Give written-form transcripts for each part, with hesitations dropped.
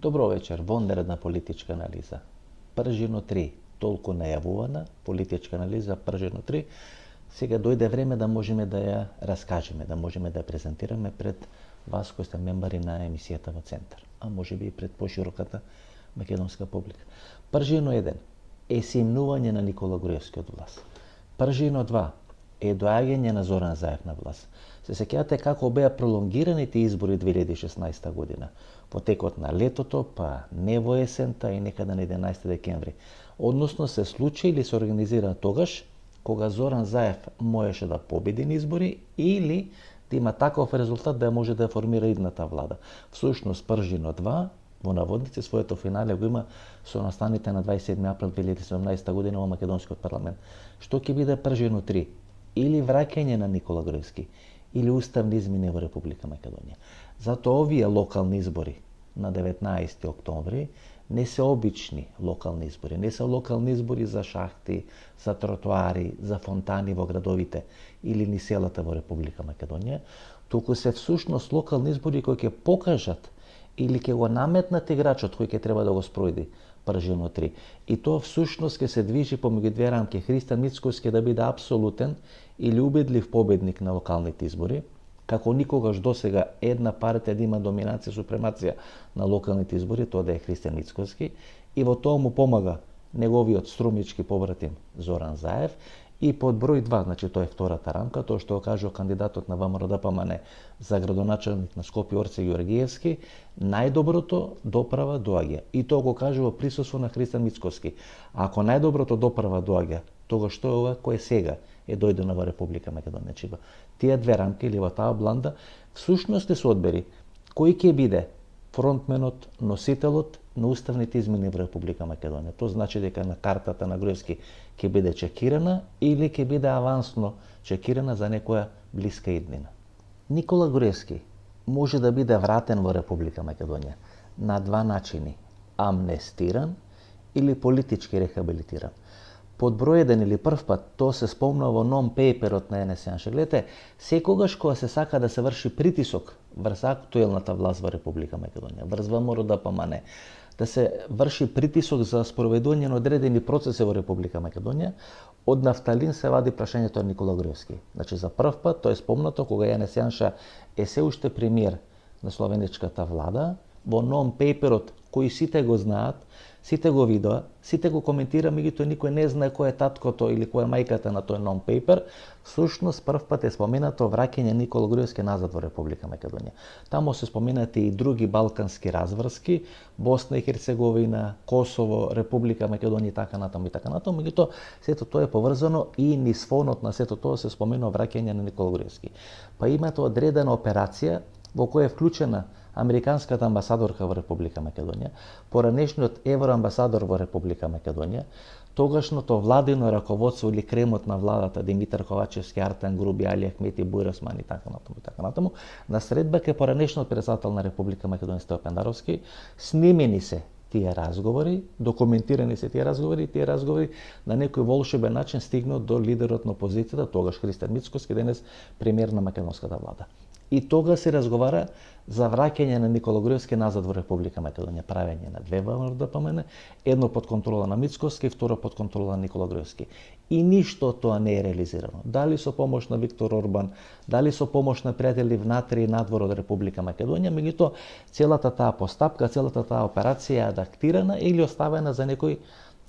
Добро вечер, вонредна политичка анализа. Пржино 3, толку најавувана политичка анализа Пржино 3. Сега дојде време да можеме да ја раскажеме, да можеме да ја презентираме пред вас кои сте мембари на емисијата во Центар, а можеби и пред пошироката македонска публика. Пржино 1 е симнување на Никола Груевски од власт. Пржино 2 е доаѓање на Зоран Заев на власт. Се сеќавате како беа пролонгираните избори 2016 година, во текот на летото, па не во есента и некаде на 11 декември. Односно се случи или се организира тогаш кога Зоран Заев можеше да победи на избори или да има таков резултат да може да формира идната влада. Всушност Пржино 2 во наводници своето финале го има со настаните на 27 април 2017 година во македонскиот парламент. Што ќе биде Пржино 3? Или враќање на Никола Груевски, или уставни измени во Република Македонија. Затоа овие локални избори на 19 октомври не се обични локални избори, не се локални избори за шахти, за тротоари, за фонтани во градовите или ни селата во Република Македонија, туку се всушност локални избори кои ќе покажат или ќе го наметнат играчот кој ќе треба да го спроведи Пржино 3. И тоа всушност ќе се движи помеѓу две рамки. Христијан Мицкоски да биде апсолутен или убедлив победник на локалните избори, како никогаш досега една партија да има доминација, супремација на локалните избори, тоа да е Христијан Мицкоски, и во тоа му помага неговиот струмички побратим Зоран Заев, и под број 2, значи тоа е втората рамка, тоа што го кажува кандидатот на ВМРО-ДПМН за градоначелник на Скопје Орце Ѓоргиевски, најдоброто доправа доаѓа. И тоа го кажува присуство на Христијан Мицкоски. Ако најдоброто доправа доаѓа, тогаш што е ова кој сега е дојдено во Република Македонија. Чиба тие две рамки или во таа бланда всушност се одбери кој ќе биде фронтменот, носителот на уставните измени во Република Македонија. Тоа значи дека на картата на Груевски ќе биде чекирана или ќе биде авансно чекирана за некоја блиска иднина. Никола Груевски може да биде вратен во Република Македонија на два начини: амнестиран или политички рехабилитиран. Под број 1 или прв пат, тоа се спомна во нон-пейперот на НС. Гледате, секогаш кога се сака да се врши притисок врз актуелната власт во Република Македонија, врз ВМРО-ДПМН, да се врши притисок за спроведување на одредени процеси во Република Македонија, од нафталин се вади прашањето на Никола Груевски. Значи за прв пат тоа е спомнато кога Јанес Јанша е се уште премиер на словеничката влада, во нон-пейперот кој сите го знаат, сите го видоа, сите го коментира, меѓутоа никој не знае кој е таткото или кој е мајката на тој нон-пейпер. Всушност прв пат е споменато враќање Никола Груевски назад во Република Македонија. Таму се споменати и други балкански разврски, Босна и Херцеговина, Косово, Република Македонија и така натаму и така натаму, меѓутоа сето тоа е поврзано и низ фонот на сето тоа се споменува враќање на Никола Груевски. Па имате одредена операција во која е вклучена американската амбасадорка во Република Македонија, поранешниот евроамбасадор во Република Македонија, тогашното владино раководство или кремот на владата Димитар Ковачевски, Артан Груби, Али Ахмети, Бујр Осман и така натаму, на средба ке поранешниот председател на Република Македонија Стеопан Даровски, снимени се тие разговори, документирани се тие разговори на некој волшебен начин стигнат до лидерот на опозицијата, тогаш Христијан Мицкоски, денес премиер на македонската влада. И тога се разговара за враќање на Никола Груевски назад во Република Македонија, правење на две ВМРО-ДПМН, едно под контрола на Мицкоски, второ под контрола на Никола Груевски. И ништо тоа не е реализирано. Дали со помош на Виктор Орбан, дали со помош на пријатели внатре и надвор од Република Македонија, меѓутоа целата таа постапка, целата таа операција е адаптирана или оставена за некои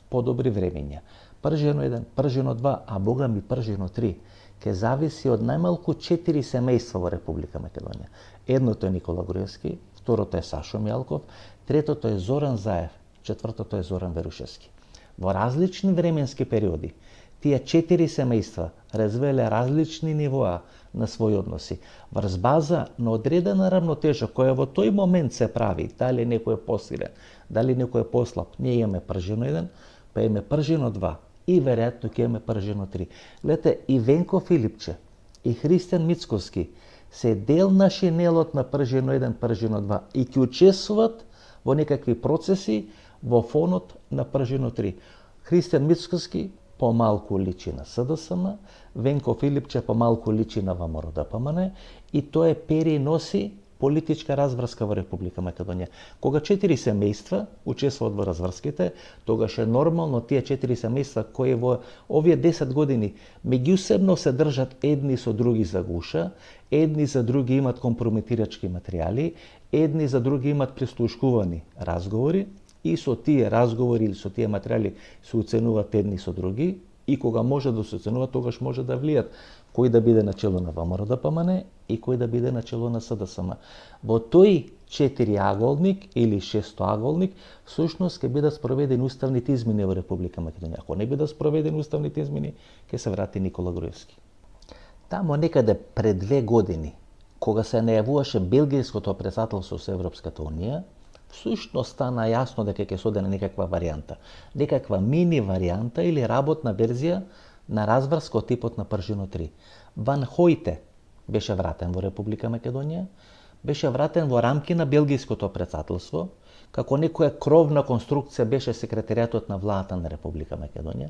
подобри времења. Пржино 1, Пржино 2, а бога ми Пржино 3, ке зависи од најмалку 4 семејства во Република Македонија. Едното е Никола Груевски, второто е Сашо Мјалков, третото е Зоран Заев, четвртото е Зоран Верушевски. Во различни временски периоди, тие 4 семејства развеле различни нивоа на своји односи, врз база на одредена равнотежа која во тој момент се прави, дали некој е посилен, дали некој е послаб. Ние имаме Пржино 1, па имаме Пржино 2, и веројатно ќе имаме Пржино 3. Гледате, и Венко Филипче, и Христијан Мицкоски се дел на шинелот на Пржино 1, Пржино 2 и ќе учествуваат во некакви процеси во фонот на Пржино 3. Христијан Мицкоски помалку личи на СДСМ, Венко Филипче помалку личи на ВМРО-ДПМН и тоа е пери носи политичка разврска во Република Македонија. Кога 4 семејства учествуваат во разврските, тогаш е нормално тие 4 семејства кои во овие 10 години меѓусебно се држат едни со други за гуша, едни за други имат компрометирачки материјали, едни за други имат прислушкувани разговори и со тие разговори или со тие материјали се оценуваат едни со други и кога може да се оценуваат, тогаш може да влијат кој да биде начело на ВМРО-ДПМН и кој да биде начело на СДСМ. Во тој 4-аголник или 6-аголник всушност ќе бидат спроведени уставните измени во Република Македонија. Ако не бидат спроведени уставните измени, ќе се врати Никола Груевски. Тамо некаде пред 2 години, кога се најавуваше белгијското претседателство со Европската унија, всушност стана јасно дека ќе се оде на некаква варијанта. Некаква мини варијанта или работна верзија на разврска од типот на Пржино 3. Ван Хојте беше вратен во Република Македонија, беше вратен во рамки на белгијското претседателство, како некоја кровна конструкција беше секретаријатот на владата на Република Македонија,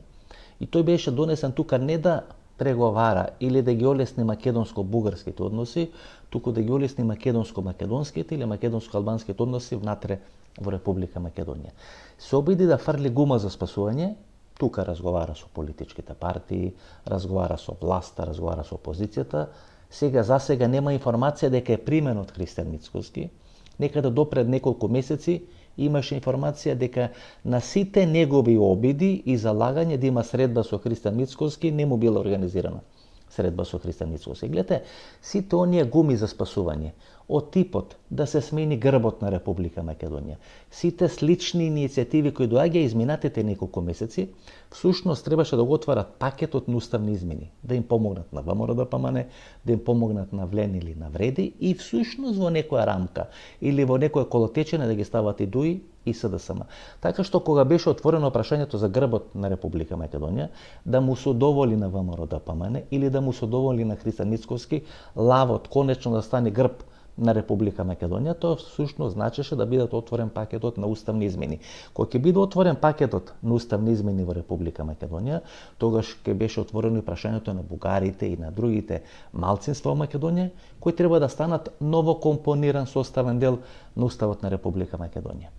и тој беше донесен тука не да преговара или да ги олесни македонско-бугарските односи, туку да ги олесни македонско-македонските или македонско-албанските односи внатре во Република Македонија. Се обиди да фрли гума за спасување, тука разговара со политичките партии, разговара со власта, разговара со опозицијата. Засега нема информација дека е примен од Христијан Мицкоски. Некаде допред неколку месеци имаше информација дека на сите негови обиди и залагање да има средба со Христијан Мицкоски не му била организирана средба со Христијан Мицкоски. Гледате, сите оние гуми за спасување, од типот да се смени грбот на Република Македонија, сите слични иницијативи кои доаѓа изминатите неколку месеци, всушност требаше да го отварат пакетот на уставни измени, да им помогнат на ВМРО-ДПМН, да им помогнат на Влен или на Вреди и всушност во некоја рамка или во некоја колотечене да ги стават и ДУИ и СДСМ. Така што кога беше отворено прашањето за грбот на Република Македонија, да му се удоволи на ВМРО-ДПМН или да му се удоволи на Христијан Мицкоски, лавот конечно да стане грб на Република Македонија, тоа всушност значеше да бидат отворен пакетот на уставни измени. Кога ќе биде отворен пакетот на уставни измени во Република Македонија, тогаш ќе беше отворено и прашањето на бугарите и на другите малцинства во Македонија, кои треба да станат ново компониран составен дел на уставот на Република Македонија.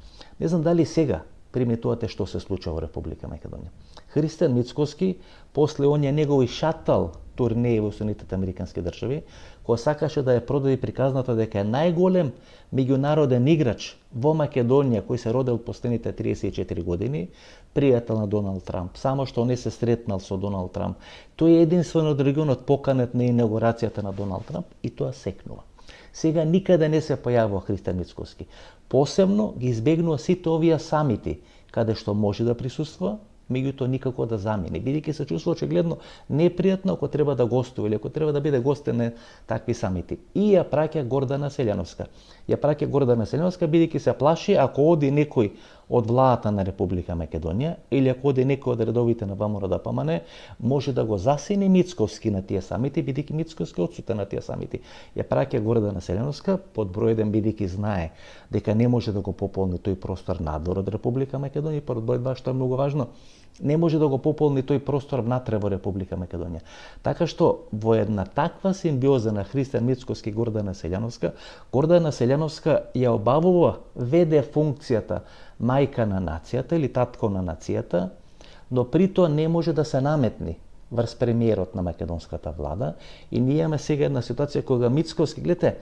Не знам дали сега приметувате што се случува во Република Македонија. Христијан Мицкоски, после оние негови шатал турнеи во Соединетите Американски држави, кој сакаше да ја продаде приказната дека е најголем меѓународен играч во Македонија кој се родил последните 34 години, пријател на Доналд Трамп, само што не се сретнал со Доналд Трамп. Тој е единствен од регионот поканет на инаугурацијата на Доналд Трамп и тоа секнува. Сега никаде не се појавува Христијан Мицкоски. Посебно ги избегнува сите овие самити, каде што може да присуствува, меѓутоа никако да замени, бидејќи се чувствува очигледно непријатно ако треба да гостува или ако треба да биде гостен на такви самити. И ја праќа Гордана Селјановска. Бидејќи се плаши ако оди некој од владата на Република Македонија или ако оди некој од редовите на ВМРО-ДПМН, може да го засени Мицкоски на тие самити, бидејќи Мицкоски одсутен на тие самити. Ја праќа Гордана Селјановска, под број 1 бидејќи знае дека не може да го пополни тој простор надвор од Република Македонија, под број 2 што е многу важно, не може да го пополни тој простор внатре во Република Македонија. Така што во една таква симбиоза на Христијан Мицкоски и Гордана Селјановска ја обавува веде функцијата мајка на нацијата или татко на нацијата, но при тоа не може да се наметни врз премиерот на македонската влада и ние имаме сега една ситуација кога Мицкоски, гледате,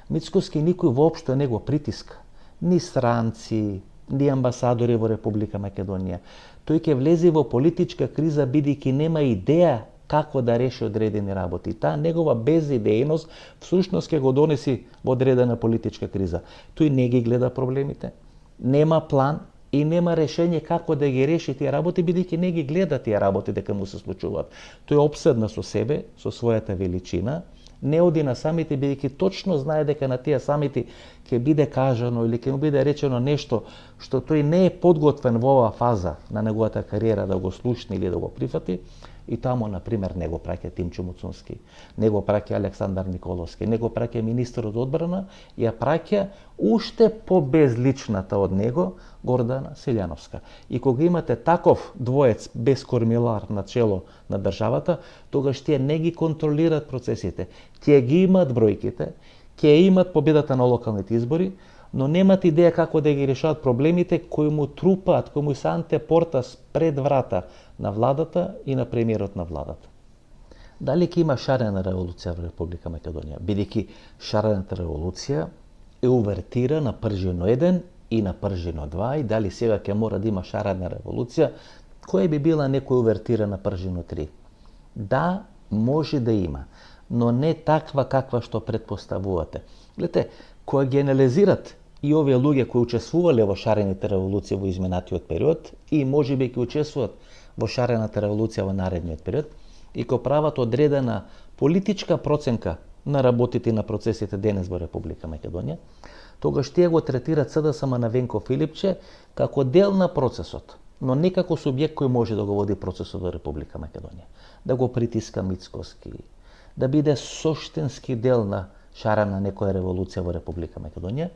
Мицкоски никој воопшто не го притиска. Ни странци, ни амбасадори во Република Македонија. Тој ќе влезе во политичка криза бидејќи нема идеја како да реши одредени работи. Таа негова безидејност всушност ќе го донеси во одредена политичка криза. Тој не ги гледа проблемите, нема план и нема решение како да ги реши тие работи, бидејќи не ги гледа тие работи дека му се случуваат. Тој е опседна со себе, со својата величина, не оди на самити, бидејќи точно знае дека на тие самити ќе биде кажано или ќе му биде речено нешто што тој не е подготвен во оваа фаза на неговата кариера да го слушне или да го прифати. И тамо, например, не го праќа Тимчо Муцунски, не го праќа Александар Николовски, не го праќа министерот одбрана, ја праќа уште побезличната од него Гордана Селјановска. И кога имате таков двоец без кормилар на чело на државата, тогаш тие не ги контролираат процесите. Тие ги имаат бројките, ќе имат победата на локалните избори, но немат идеја како да ги решават проблемите кои му трупаат, кои му се антепортас пред врата на владата и на премиерот на владата. Дали ќе има шарена револуција во Република Македонија, бидејќи шарената револуција е увертира на Пржино 1 и на Пржино 2, и дали сега ќе мора да има шарена револуција, која би била некоја увертира на Пржино 3? Да, може да има, но не таква каква што предпоставувате. Гледате, кога ги анализират и овие луѓе кои учествувале во шарените револуции во изминатиот период и можеби ќе учествуват во шарената револуција во наредниот период, и кои прават одредена политичка проценка на работите и на процесите денес во Република Македонија, тогаш тие го третират СДСМ на Венко Филипче како дел на процесот, но не како субјект кој може да го води процесот во Република Македонија, да го притиска Мицкоски, да биде суштински дел на шарена некоја револуција во Република Македонија,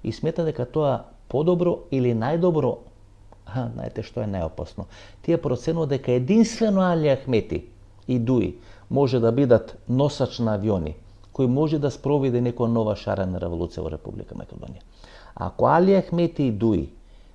и смета дека тоа подобро или најдобро, знаете што е најопасно, тие проценува дека единствено Али Ахмети и Дуи може да бидат носач на авиони, кој може да спроведе некоја нова шарена револуција во Република Македонија. Ако Али Ахмети и Дуи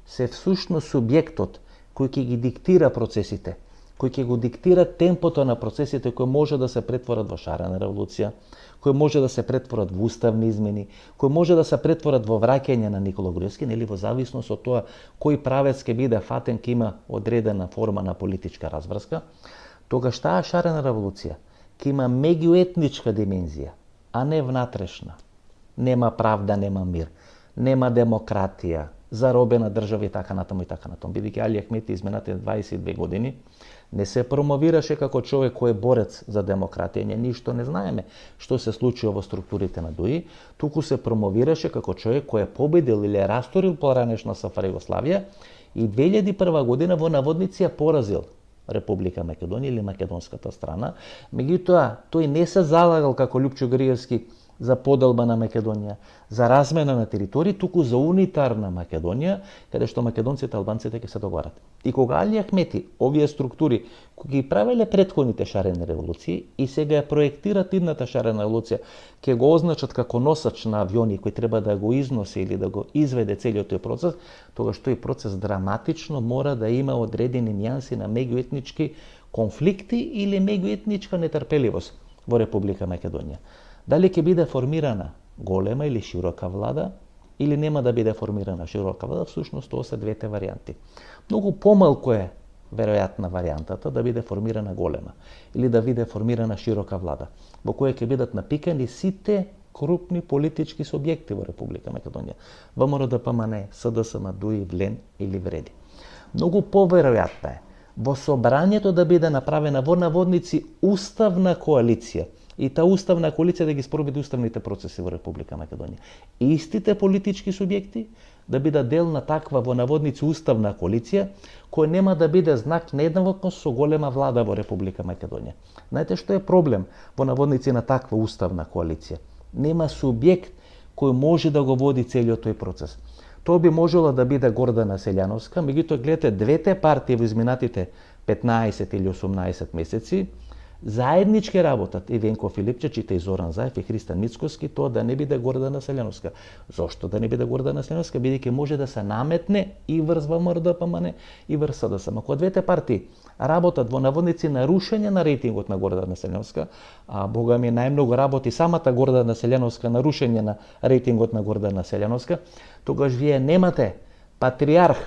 се всушност субјектот кој ќе ги диктира процесите, кој ќе го диктира темпото на процесите кои може да се претворат во шарена револуција, кои може да се претворат во уставни измени, кои може да се претворат во враќање на Никола Груевски, нели во зависност од тоа кој правец ќе биде фатен, ќе има одредена форма на политичка разврска, тогаш таа шарена револуција ќе има меѓуетничка димензија, а не внатрешна. Нема правда, нема мир, нема демократија, заробена држава и така натаму и така натаму. Бидејќи Али Ахмети изминатите 22 години не се промовираше како човек кој е борец за демократија. Ние ништо не знаеме што се случува во структурите на Дуи, туку се промовираше како човек кој е победил или расторил поранешна СФР Југославија и 2001 година во наводници ја поразил Република Македонија или македонската страна. Меѓутоа, тој не се залагал како Љупчо Гриевски за поделба на Македонија, за размена на територии, туку за унитарна Македонија, каде што македонците и албанците ќе се договарат. И кога Али Ахмети, овие структури, кои ги правеле претходните шарени револуции и сега ја проектират идната шарена револуција, ќе го означат како носач на авиони кој треба да го износи или да го изведе целиот тој процес, тогаш тој процес драматично мора да има одредени нијанси на меѓуетнички конфликти или меѓуетничка нетрпеливост во Република Македонија. Дали ќе биде формирана голема или широка влада, или нема да биде формирана широка влада, всушност тоа се двете варијанти. Многу помалку е веројатна варијантата да биде формирана голема или да биде формирана широка влада, во која ќе бидат напикани сите крупни политички субјекти во Република Македонија. ВМРО, ДПМН, СДСМ, ДУИ, ВЛЕН или ВРЕДИ. Многу поверојатно е во собранието да биде направена во наводници уставна коалиција, и таа уставна коалиција да ги спроведе уставните процеси во Република Македонија. Истите политички субјекти да бидат дел на таква во наводници уставна коалиција, која нема да биде знак на еднаквост со голема влада во Република Македонија. Знаете што е проблем во наводници на таква уставна коалиција? Нема субјект кој може да го води целиот тој процес. Тоа би можело да биде Гордана Селјановска, меѓутоа гледате двете партии во изминатите 15 или 18 месеци заеднички работат и Венко Филипче, чита и Зоран Заев и Христан Мицкоски, тоа да не биде Гордана Селјановска. Зошто да не биде Гордана Селјановска? Бидејќи може да се наметне и врз ВМРО, ДПМН и врз СДСМ. Ако двете партии работат во наводници на рушење на рейтингот на Гордана Селјановска, а бога ми најмногу работи самата Гордана Селјановска на рушење на рейтингот на Гордана Селјановска, тогаш вие немате патриарх,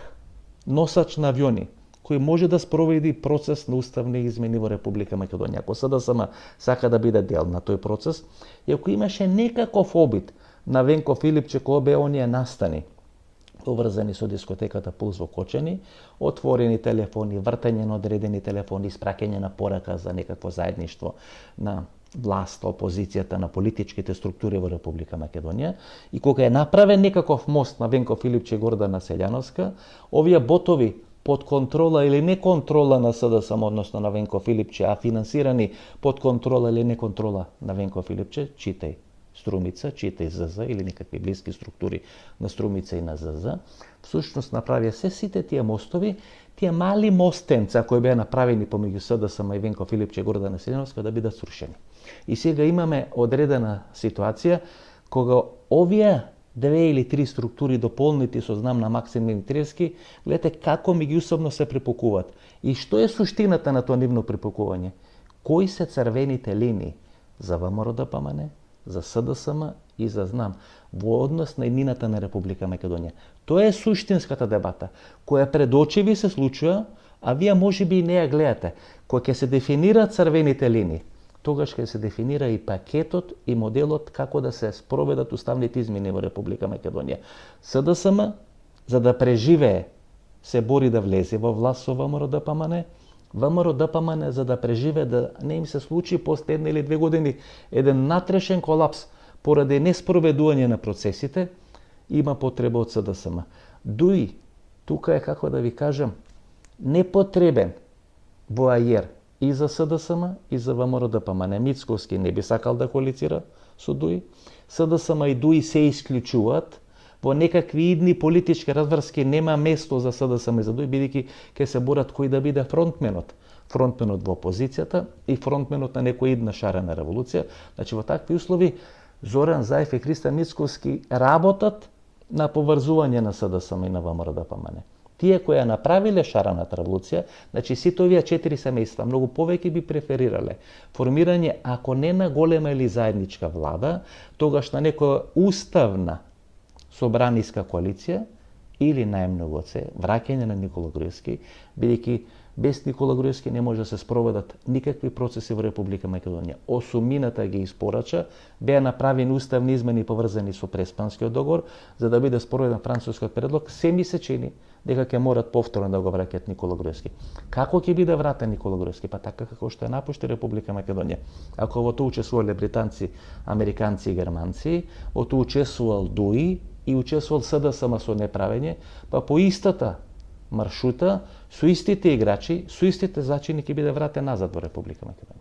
носач на авиони, кој може да спроведи процес на уставни измени во Република Македонија. Ако СДСМ сака да биде дел на тој процес, и ако имаше некаков обид на Венко Филипче кој бе оние настани, поврзани со дискотеката Пулс во Кочани, отворени телефони, вртење на одредени телефони, испраќање на порака за некакво заедништво на власт, опозицијата, на политичките структури во Република Македонија, и кога е направен некаков мост на Венко Филипче и Гордана Селјановска, овие ботови под контрола или не контрола на СДСМ, односно на Венко Филипче, а финансирани под контрола или не контрола на Венко Филипче, читај Струмица, читај ЗЗ или некакви блиски структури на Струмица и на ЗЗ, всушност направија се сите тие мостови, тие мали мостенца кои беа направени помеѓу СДСМ и Венко Филипче и Гордана Селјановска да бидат срушени. И сега имаме одредена ситуација Кога овие 2 или 3 структури дополнити со знам на Максим Димитриевски, гледате како меѓусобно се препокуваат. И што е суштината на тоа нивно препокување? Кои се црвените линии за ВМРО-ДПМН, за СДСМ и за знам во однос на еднината на Република Македонија? Тоа е суштинската дебата, која пред очи ви се случува, а вие можеби и не ја гледате. Кога ќе се дефинираат црвените линии, тогаш ќе се дефинира и пакетот и моделот како да се спроведат уставните измени во Република Македонија. СДСМ, за да преживее, се бори да влезе во власт со ВМРО-ДПМН, ВМРО-ДПМН за да преживее да не им се случи после 1 или 2 години еден натрешен колапс поради неспроведување на процесите, има потреба од СДСМ. Дуи, тука е, како да ви кажам, непотребен воајер и за СДСМ и за ВМРО-ДПМН. Мицковски не би сакал да коалицира со ДУИ. СДСМ и ДУИ се исклучуваат. Во некакви идни политички разврски нема место за СДСМ и за ДУИ, бидејќи ќе се борат кој да биде фронтменот. Фронтменот во опозицијата и фронтменот на некоја идна шарена револуција. Значи, во такви услови Зоран Заев и Христо Мицковски работат на поврзување на СДСМ и на ВМРО-ДПМН. Тие кои ја направиле шарената револуција, значи сите овие 4 семејства многу повеќе би преферирале формирање, ако не на голема или заедничка влада, тогаш на некоја уставна собраниска коалиција или најмногу се враќање на Никола Груевски, бидејќи без Никола Груевски не може да се спроведат никакви процеси во Република Македонија. Осумината ги испорача, беа направени уставни измени поврзани со Преспанскиот договор, за да биде спроведен францускиот предлог, се ми се чини дека ќе морат повторно да го враќаат Никола Груевски. Како ќе биде вратен Никола Груевски? Па така како што ја напушти Република Македонија. Ако во тоа учествувале британци, американци и германци, во тоа учествувал ДУИ и учествувал СДСМ со неправење, па по истата маршрута, со истите играчи, со истите зачини ќе биде вратен назад во Република Македонија.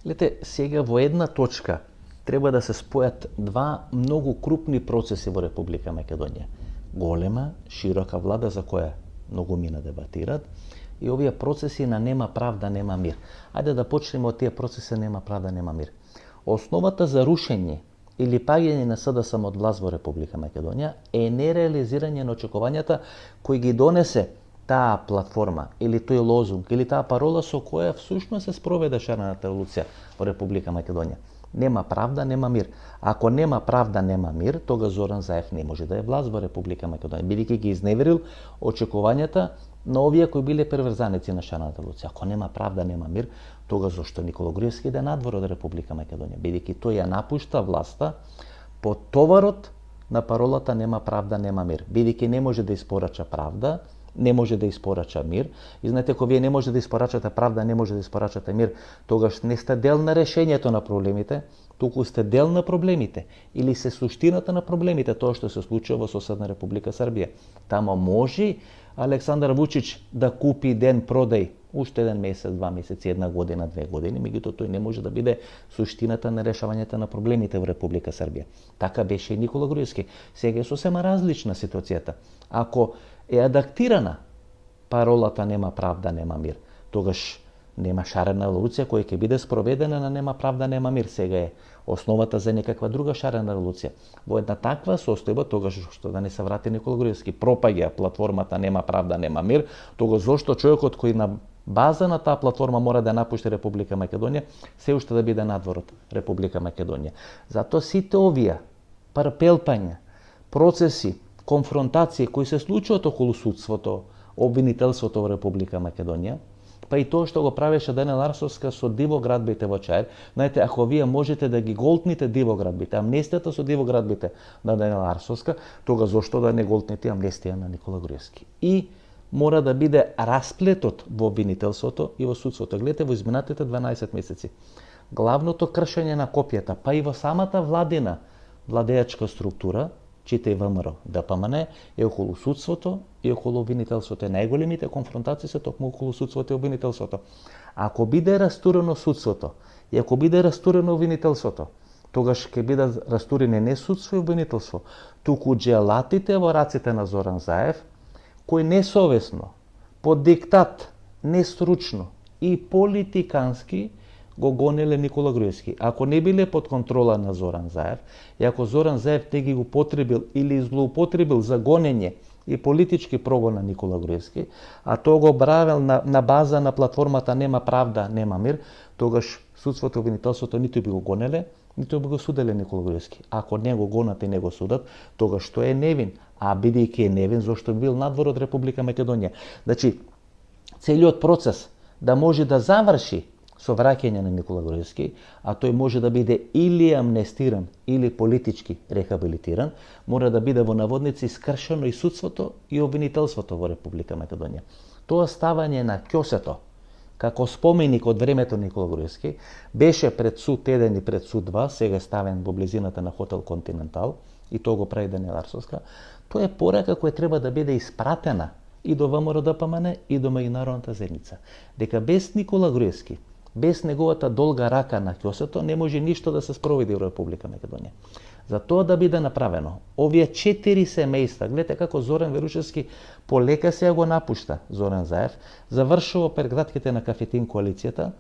Гледате, сега во една точка треба да се спојат два многу крупни процеси во Република Македонија. Голема, широка влада за која многу мина дебатират, и овие процеси на нема правда, нема мир. Ајде да почнеме од тие процеси нема правда, нема мир. Основата за рушење или паѓање на СДСМ од власт во Република Македонија е нереализирање на очекувањата кои ги донесе таа платформа или тој лозунг или таа парола со која всушност се спроведе шарената револуција во Република Македонија. Нема правда, нема мир. Ако нема правда, нема мир, тога Зоран Заев не може да е власт во Република Македонија, бидејќи ги изневерил очекувањата на овие кои биле приврзаници на шарената револуција. Ако нема правда, нема мир, тога зошто Никола Груевски иде надвор од Република Македонија, бидејќи тој ја напушта власта под товарот на паролата нема правда, нема мир, бидејќи не може да испорача правда, не може да испорача мир. И знаете, кога вие не може да испорачате правда, не може да испорачате мир, тогаш не сте дел на решењето на проблемите, туку сте дел на проблемите или се суштината на проблемите, тоа што се случува во соседна Република Србија. Тамо може Александар Вучич да купи ден продај уште 1 месец, 2 месеци, 1 година, 2 години, меѓутоа тој не може да биде суштината на решавањето на проблемите во Република Србија. Така беше и Никола Груевски. Сега е сосема различна ситуацијата. Ако е адаптирана паролата нема правда, нема мир, тогаш нема шарена револуција која ќе биде спроведена на нема правда, нема мир. Сега е основата за некаква друга шарена револуција. Во една таква состојба, тогаш што да не се врати Никола Груевски, пропаѓа платформата нема правда, нема мир, тогаш зошто човекот кој на база на таа платформа мора да напушти Република Македонија, се уште да биде надвор од Република Македонија. Затоа сите овие парпелпања, процеси, конфронтации кои се случуваат околу судството, обвинителството во Република Македонија, па и тоа што го правеше Даниела Арсовска со дивоградбите во Чаир. Знаете, ако вие можете да ги голтните дивоградбите, амнестијата со дивоградбите на Даниела Арсовска, тога зошто да не голтните амнестија на Никола Груевски? И мора да биде расплетот во обвинителството и во судството. Гледате, во изминатите 12 месеци, главното кршење на копијата, па и во самата владеачка структура, читај ВМРО, ДПМН, е околу судството и околу обвинителството. Најголемите конфронтации се токму околу судството и обвинителството. Ако биде растурено судството и ако биде растурено обвинителството, тогаш ќе биде растурени не судство и обвинителство, туку джелатите во раците на Зоран Заев, кој несовесно, под диктат, нестручно и политикански го гонеле Никола Груевски. Ако не биле под контрола на Зоран Заев, и ако Зоран Заев те ги употребил или злоупотребил за гонење и политички прогон на Никола Груевски, а тоа го правил на база на платформата Нема правда, нема мир, тогаш судството и обвинителството ниту би го гонеле, ниту би го суделе Никола Груевски. Ако не го гонат и не го судат, тогаш тој е невин, а бидејќи е невин, зошто бил надвор од Република Македонија. Значи, целиот процес да може да заврши со враќање на Никола Груевски, а тој може да биде или амнестиран, или политички рехабилитиран, мора да биде во наводници скршено и судството и обвинителството во Република Македонија. Тоа ставање на ќосето, како споменик од времето Никола Груевски, беше пред суд 1 и пред суд 2, сега ставен во близината на хотел Континентал, и тоа го прави Даниела Арсовска. Тоа е порака која треба да биде испратена и до ВМРО-ДПМН и до меѓународната заедница. Дека без Никола Груевски, без неговата долга рака на ќосето, не може ништо да се спроведи во Република Македонија. За тоа да биде направено, овие 4 семејства, гледате како Зоран Верушевски полека се го напушта Зоран Заев, завршува прегратките на Кафетин коалицијата,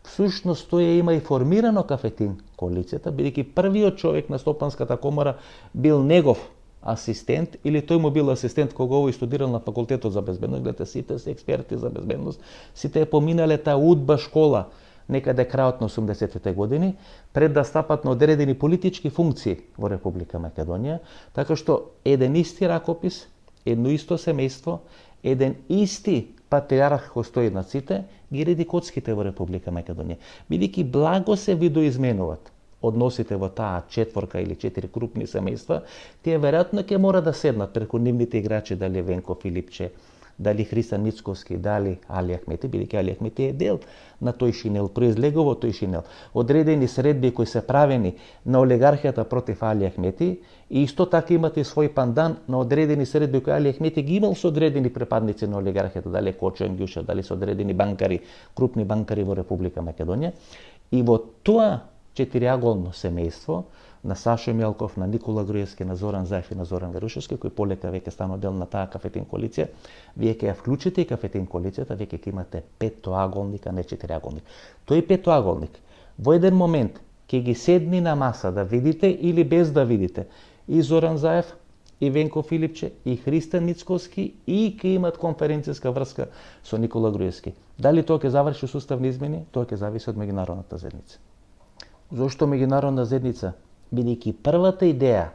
всушност тој има и формирано Кафетин коалицијата, бидејќи првиот човек на Стопанската комора бил негов асистент, или тој му бил асистент кога овој студирал на факултетот за безбедност. Гледате, сите се експерти за безбедност, сите е поминале таа удба школа некаде крајот на 80-те години, пред да стапат на одредени политички функции во Република Македонија, така што еден исти ракопис, едно исто семејство, еден исти патриарх кој стои над сите, ги реди коцките во Република Македонија. Бидејќи благо се видоизменуваат односите во таа четворка или 4 крупни семејства, тие веројатно ќе мора да седнат преку нивните играчи, дали Венко Филипче, дали Христан Мицкоски, дали Али Ахмети, бидејќи Али Ахмети е дел на тој шинел, произлегува тој шинел. Одредени средби кои се правени на олигархијата против Али Ахмети, и исто така имате и свој пандан на одредени средби кои Али Ахмети ги имал со одредени припадници на олигархијата, дали Кочо Енгјуша, дали со одредени банкари, крупни банкари во Република Македонија. И во тоа четириаголно семејство на Сашо Мјалков, на Никола Груевски, на Зоран Заев и на Зоран Верушевски, кој полека веќе станува дел на таа Кафетин коалиција, вие ќе ја вклучите и Кафетин коалицијата, веќе ќе имате петоаголник, а не четириаголник. Тој петоаголник во еден момент ќе ги седни на маса да видите или без да видите и Зоран Заев, и Венко Филипче, и Христан Мицкоски, и ќе имат конференцијска врска со Никола Груевски. Дали тоа ќе заврши со уставни измени, тоа ќе зависи од меѓународната заедница. Зошто меѓународна заедница? Бидејќи првата идеја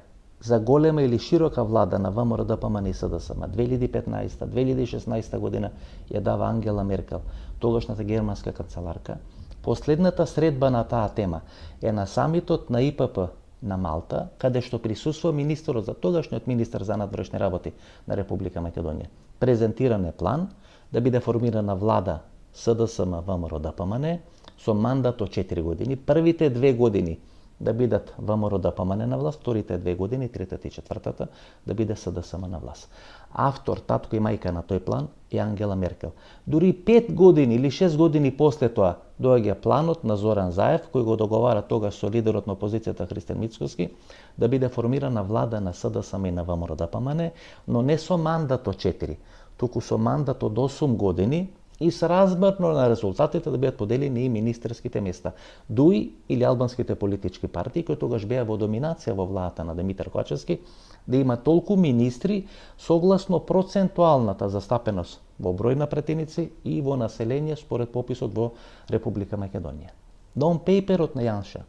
за голема или широка влада на ВМРО-ДПМН и СДСМ 2015-2016 година ја дава Ангела Меркел, тогашната германска канцеларка. Последната средба на таа тема е на самитот на ИПП на Малта, каде што присуствува министерот за тогашниот министер за надворешни работи на Република Македонија. Презентиран е план да биде формирана влада СДСМ ВМРО-ДПМН со мандат од 4 години. Првите 2 години да бидат ВМРО-ДПМН на власт, вторите 2 години, третата и четвртата, да биде СДСМ на власт. Автор, татко и мајка на тој план е Ангела Меркел. Дури 5 години или 6 години после тоа доаѓа планот на Зоран Заев, кој го договара тогаш со лидерот на опозицијата Христан Мицкоски, да биде формирана влада на СДСМ и на ВМРО-ДПМН, но не со мандат од 4, туку со мандат од 8 години, и сразмерно на резултатите да бидат поделени и министерските места. ДУИ или албанските политички партии, кои тогаш беа во доминација во владата на Димитар Ковачевски, да има толку министри согласно процентуалната застапеност во број на пратеници и во население според пописот во Република Македонија. Нон-пейперот на Јанша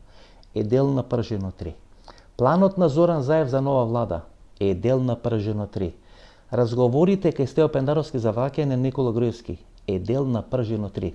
е дел на Пржино 3. Планот на Зоран Заев за нова влада е дел на Пржино 3. Разговорите кај Стео Пендаровски за враќање на Никола Груевски е дел на Пржино 3.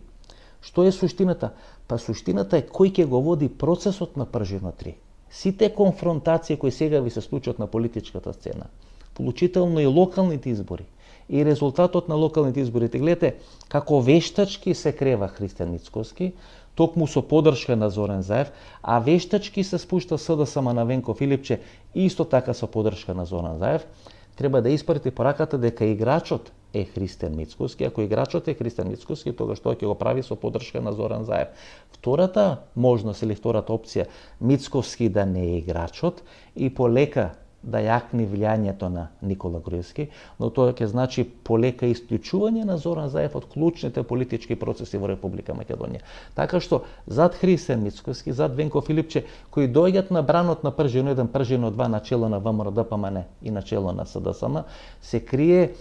Што е суштината? Па суштината е кој ќе го води процесот на Пржино 3. Сите конфронтации кои сега ви се случат на политичката сцена, вклучително и локалните избори, и резултатот на локалните избори, гледате како вештачки се крева Христан Мицкоски, токму со поддршка на Зоран Заев, а вештачки се спушта СДСМ на Венко Филипче, исто така со поддршка на Зоран Заев. Треба да испрати пораката дека играчот е Христан Мицкоски. Ако играчот е Христан Мицкоски, тогаш тоа ќе го прави со поддршка на Зоран Заев. Втората можност или втората опција, Мицкоски да не е играчот и полека да јакни влијањето на Никола Груевски, но тоа ќе значи полека исклучување на Зоран Заев од клучните политички процеси во Република Македонија. Така што зад Христијан Мицкоски, зад Венко Филипче, кои доаѓаат на бранот на Пржино 1, Пржино 2, начело на ВМРО-ДПМН и начело на СДСМ, се крие,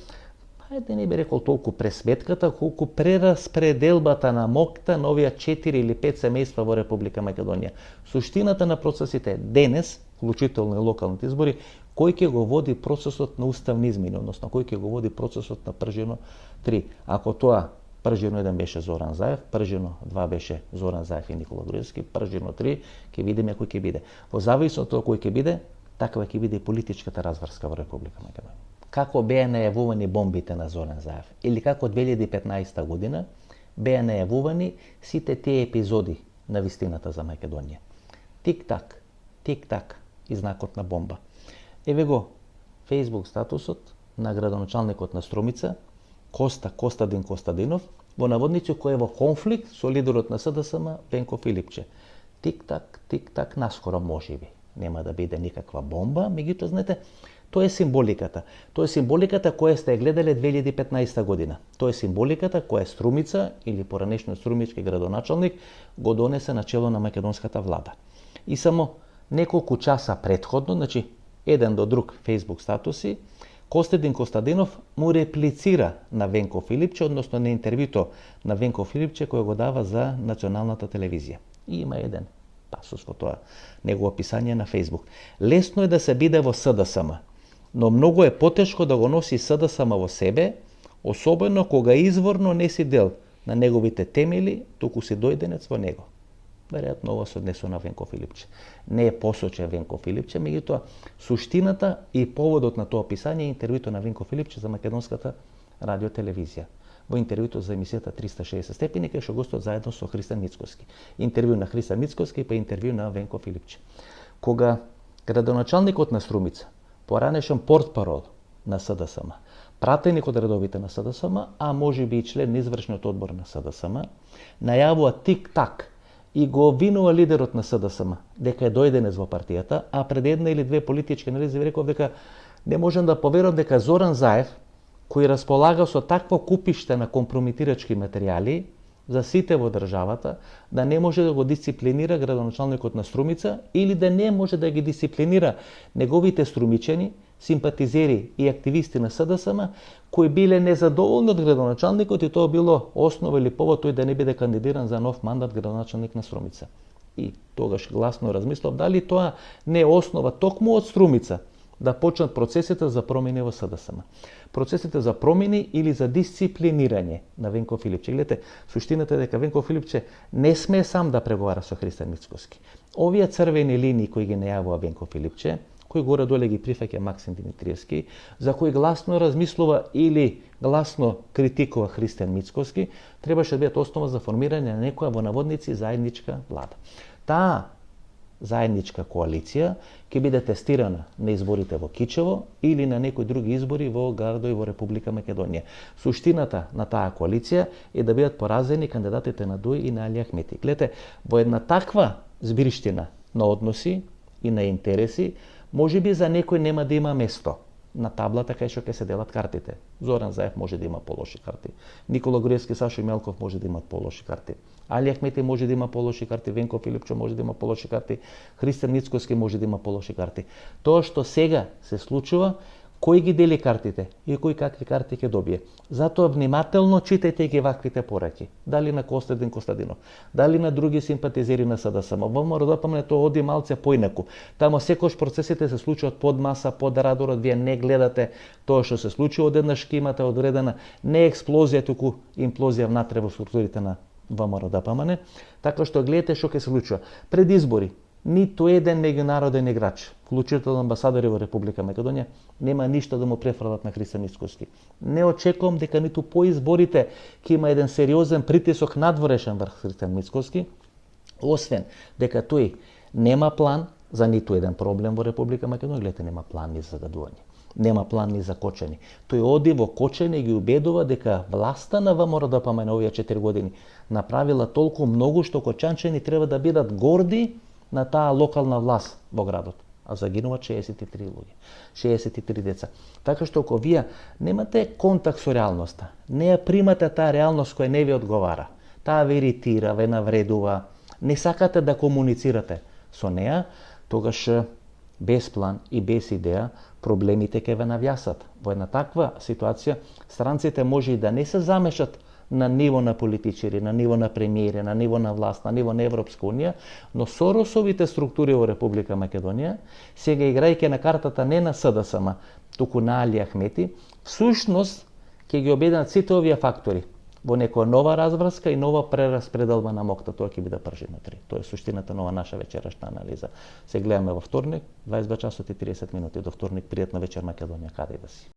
ајде не би рекол толку пресметката, колку прераспределбата на моќта на овие 4 или 5 семејства во Република Македонија. Суштината на процесите денес, вклучително и локалните избори, кој ќе го води процесот на уставни измени, односно кој ќе го води процесот на Пржино 3. Ако тоа Пржино 1 беше Зоран Заев, Пржино 2 беше Зоран Заев и Никола Груевски, Пржино 3 ќе видиме кој ќе биде. Во зависност од тоа кој ќе биде, таква ќе биде и политичката разврска во Република Македонија. Како беа најавувани бомбите на Зоран Заев, или како 2015 година беа најавувани сите тие епизоди на вистината за Македонија. Тик-так, и знакот на бомба. Еве го Facebook статусот на градоначалникот на Струмица, Костадин Костадинов, во наводници кој е во конфликт со лидерот на СДСМ Венко Филипче. Тик-так, наскоро можеби нема да биде никаква бомба, меѓутоа знаете, тоа е символиката. Тоа е символиката која сте гледале 2015 година. Тоа е символиката која Струмица или поранешно струмички градоначалник го донесе на чело на македонската влада. И само неколку часа претходно, значи еден до друг Facebook статуси, Костадин Костадинов му реплицира на Венко Филипче, односно на интервјуто на Венко Филипче кој го дава за националната телевизија. И има еден пасус во тоа негово описание на Facebook. Лесно е да се биде во СДСМ, но многу е потешко да го носи СДСМ во себе, особено кога изворно не си дел на неговите темели, туку си дојденец во него. Веројатно ова се однесува на Венко Филипче. Не е посочен Венко Филипче, меѓутоа суштината и поводот на тоа описание е интервјуто на Венко Филипче за македонската радиотелевизија. Во интервјуто за емисијата 360 степени, кај што гостуват заедно со Христијан Мицкоски. Интервју на Христијан Мицкоски, па интервју на Венко Филипче. Кога градоначалникот на Струмица, поранешен портпарол на СДСМ, пратеник од редовите на СДСМ, а можеби и член на извршниот одбор на СДСМ, најавува тик-так и го обвинува лидерот на СДСМ дека е дојденец во партијата, а пред една или две политички анализи ви реков дека не можам да поверувам дека Зоран Заев, кој располага со такво купиште на компрометирачки материјали за сите во државата, да не може да го дисциплинира градоначалникот на Струмица или да не може да ги дисциплинира неговите струмичани, симпатизери и активисти на СДСМ, кои биле незадоволни од градоначалникот и тоа било основа или повод тој да не биде кандидиран за нов мандат градоначалник на Струмица. И тогаш гласно размислав дали тоа не е основа токму од Струмица да почнат процесите за промени во СДСМ. Процесите за промени или за дисциплинирање на Венко Филипче. Гледате, суштината е дека Венко Филипче не смее сам да преговара со Христијан Мицкоски. Овие црвени линии кои ги најавува Венко Филипче, кој горе доле ги прифаќа Максим Димитриевски, за кој гласно размислува или гласно критикува Христијан Мицкоски, требаше да бидат основа за формирање на некоја во наводници заедничка влада. Таа заедничка коалиција ќе биде тестирана на изборите во Кичево или на некои други избори во градови во Република Македонија. Суштината на таа коалиција е да бидат поразени кандидатите на Дуј и на Али Ахмети. Гледате, во една таква збириштина на односи и на интереси, можеби за некој нема да има место на таблата кај што ќе се делат картите. Зоран Заев може да има полоши карти. Никола Груевски, Сашо Мелков може да имат полоши карти. Али Ахмети може да има полоши карти, Венко Филипче може да има полоши карти, Христијан Мицкоски може да има полоши карти. Тоа што сега се случува, кој ги дели картите и кој какви карти ќе добие. Затоа внимателно читајте ги ваквите пораки. Дали на Костадин Костадинов, дали на други симпатизери на СДСМ. Во МРДПМН тоа оди малце поинаку. Тамо секој процесите се случуваат под маса, под радарот, вие не гледате тоа што се случува, одеднаш ќе имате одредена не експлозија, туку имплозија внатре во структурите на ВМРО-ДПМН, така што гледате што ќе се случува. Пред избори, ниту еден меѓународен играч, вклучително амбасадори во Република Македонија, нема ништо да му префрлат на Христијан Мицкоски. Не очекувам дека ниту по изборите ќе има еден сериозен притисок надворешен врз Христијан Мицкоски, освен дека тој нема план за ниту еден проблем во Република Македонија, гледате, нема план ни за загадување. Нема план ни за кочење. Тој оди во кочење и ги убедува дека власта на ВМРО-ДПМН овие 4 години направила толку многу што кочанчани треба да бидат горди на таа локална власт во градот. а загинуваат 63 луѓе, 63 деца. Така што ако вие немате контакт со реалноста, не ја примате таа реалност која не ви одговара, таа ве иритира, ве навредува, не сакате да комуницирате со неа, тогаш без план и без идеја проблемите ќе ве навјасат. Во една таква ситуација странците може и да не се замешат на ниво на политичари, на ниво на премиери, на ниво на власт, на ниво на Европска унија, но Соросовите структури во Република Македонија, сега играјќи на картата не на СДСМ, туку на Али Ахмети, всушност ќе ги обединат сите овие фактори во некоја нова разврска и нова прераспределба на мокта. Тоа ќе биде пржина 3. Тоа е суштината на наша вечерашна анализа. Се гледаме во вторник, 22 часот и 30 минути. До вторник, пријатна вечер Македонија, каде и да си.